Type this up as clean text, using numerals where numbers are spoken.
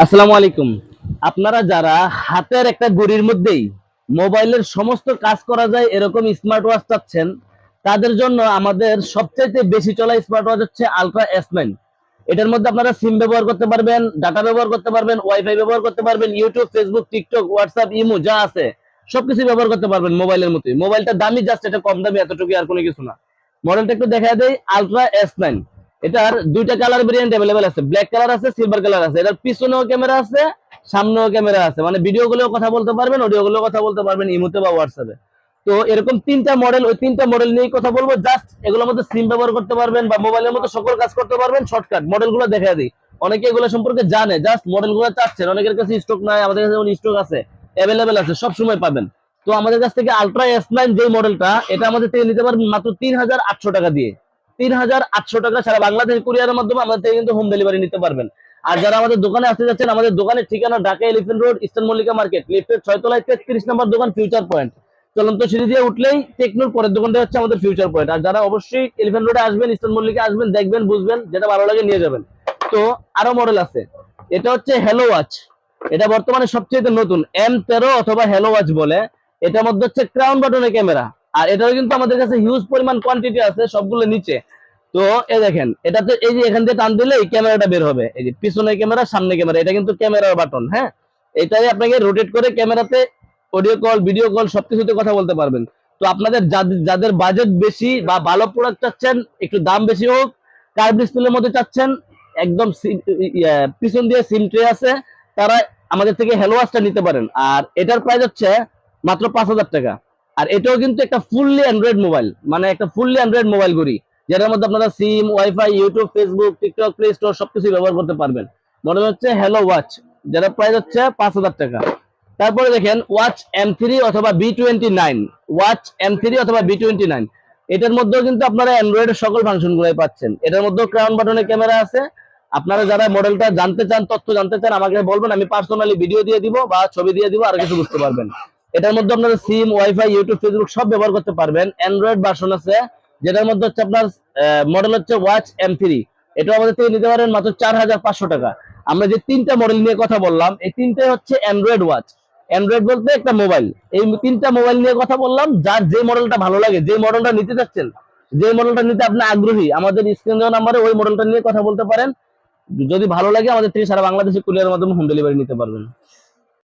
আসসালামু আলাইকুম। আপনারা যারা হাতের একটা ঘড়ির মধ্যেই মোবাইলের সমস্ত কাজ করা যায় এরকম স্মার্ট ওয়াচ চাচ্ছেন, তাদের জন্য আমাদের সবচাইতে বেশি চলা স্মার্ট ওয়াচ হচ্ছে আলট্রা S9। এটার মধ্যে আপনারা সিম ব্যবহার করতে পারবেন, ডাটা ব্যবহার করতে পারবেন, ওয়াইফাই ব্যবহার করতে পারবেন, YouTube, Facebook, TikTok, WhatsApp, imo যা আছে সবকিছু ব্যবহার করতে পারবেন মোবাইলের মতোই। মোবাইলটা দামি, জাস্ট এটা কম দামি, এতটুকু, আর কোনো কিছু না। মডেলটা একটু দেখা দেয়, আলট্রা S9। এটার দুইটা কালার ভেরিয়েন্ট अवेलेबल আছে, ব্ল্যাক কালার আছে, সিলভার কালার আছে। এটার পিছনেও ক্যামেরা আছে, সামনেও ক্যামেরা আছে, মানে ভিডিও গুলো কথা বলতে পারবেন, অডিও গুলো কথা বলতে পারবেন ইমোতে বা হোয়াটসঅ্যাপে। তো এরকম তিনটা মডেল, ওই তিনটা মডেল নিয়েই কথা বলবো। জাস্ট এগুলোর মধ্যে সিম ব্যবহার করতে পারবেন বা মোবাইলের মতো সকল কাজ করতে পারবেন শর্টকাট। মডেলগুলো দেখা দিই, অনেকে এগুলো সম্পর্কে জানে, জাস্ট মডেলগুলো চাচ্ছেন। অনেকের কাছে স্টক নাই, আমাদের কাছে স্টক আছে, अवेलेबल আছে, সব সময় পাবেন। তো আমাদের কাছ থেকে আলট্রা S9 যে মডেলটা, এটা আমাদের থেকে নিতে পারবেন মাত্র ৩,৮০০ টাকা দিয়ে। ৩,৮০০ টাকা সারা বাংলাদেশ কুরিয়ারের মাধ্যমে আমাদের থেকে কিন্তু হোম ডেলিভারি নিতে পারবেন। আর যারা আমাদের দোকানে আসতে যাচ্ছেন, আমাদের দোকানের ঠিকানা Dhaka elephant road, eastern Mallika market, লিফটের ৬ তলায় ৩৩ নম্বর দোকান, ফিউচার পয়েন্ট। চলন্ত সিঁড়ি দিয়ে উঠলেই টেকনোর পরের দোকানটা হচ্ছে আমাদের ফিউচার পয়েন্ট। আর যারা অবশ্যই এলিফ্যান্ট রোডে আসবেন, ইস্টার্ন মল্লিকা আসবেন, দেখবেন, বুঝবেন, যেটা ভালো লাগে নিয়ে যাবেন। তো আরো মডেল আছে। এটা হচ্ছে হ্যালো ওয়াচ। এটা বর্তমানে সবচেয়ে নতুন M13 অথবা হ্যালো ওয়াচ বলে। এটার মধ্যে হচ্ছে ক্রাউন বাটনের ক্যামেরা। আর এটারও কিন্তু আমাদের কাছে হিউজ পরিমাণ কোয়ান্টিটি আছে, সবগুলো নিচে। তো এই দেখেন, এটাতে এই যে এখান দিয়ে টান দিলে এই ক্যামেরাটা বের হবে, এই যে পিছনে ক্যামেরা, সামনে ক্যামেরা, এটা কিন্তু ক্যামেরার বাটন। হ্যাঁ, এটাই আপনাকে রোটেট করে ক্যামেরাতে অডিও কল, ভিডিও কল সবকিছুতে কথা বলতে পারবেন। তো আপনাদের যাদের বাজেট বেশি বা ভালো প্রোডাক্ট চাচ্ছেন, একটু দাম বেশি হোক, কার্ভ ডিসপ্লের মধ্যে চাচ্ছেন, একদম পিছন দিয়ে সিম ট্রে আছে, তারা আমাদের থেকে হ্যালো ওয়াচটা নিতে পারেন। আর এটার প্রাইস হচ্ছে মাত্র ৫,০০০ টাকা। আর এটাও কিন্তু একটা ফুললি অ্যান্ড্রয়েড মোবাইল, মানে একটা ফুললি অ্যান্ড্রয়েড মোবাইল ঘড়ি, যেটার মধ্যে আপনারা SIM, wifi, YouTube, Facebook, TikTok, play store সবকিছু ব্যবহার করতে পারবেন। মডেল হচ্ছে হ্যালো ওয়াচ, যেটা প্রাইস হচ্ছে ৫,০০০ টাকা। তারপরে দেখেন ওয়াচ M3 অথবা B29, ওয়াচ M3 অথবা B29, এটার মধ্যেও কিন্তু আপনারা অ্যান্ড্রয়েডের সকল ফাংশন গুলাই পাচ্ছেন। এটার মধ্যেও ক্রাউন বাটনের ক্যামেরা আছে। আপনারা যারা মডেলটা জানতে চান, তথ্য জানতে চান, আমাকে বলবেন, আমি পার্সোনালি ভিডিও দিয়ে দিব বা ছবি দিয়ে দিব, আর কিছু বুঝতে পারবেন। এটার মধ্যে আপনারা সিম, ওয়াইফাই, ইউটিউব, ফেসবুক সব ব্যবহার করতে পারবেন। অ্যান্ড্রয়েড ভার্সন আছে, যেটার মধ্যে হচ্ছে আপনার মডেল হচ্ছে ওয়াচ M3। এটা আমাদের থেকে নিতে পারেন মাত্র ৪,৫০০ টাকা। আমরা যে তিনটা মডেল নিয়ে কথা বললাম, এই তিনটাই হচ্ছে অ্যান্ড্রয়েড ওয়াচ। অ্যান্ড্রয়েড বলতে একটা মোবাইল। এই তিনটা মোবাইল নিয়ে কথা বললাম। যার যে মডেলটা ভালো লাগে, যে মডেলটা নিতে চাচ্ছেন, যে মডেলটা নিতে আপনি আগ্রহী, আমাদের স্ক্রিন দেওয়া নাম্বারে ওই মডেলটা নিয়ে কথা বলতে পারেন। যদি ভালো লাগে, আমাদের থেকে সারা বাংলাদেশে কুরিয়ারের মাধ্যমে হোম ডেলিভারি নিতে পারবেন।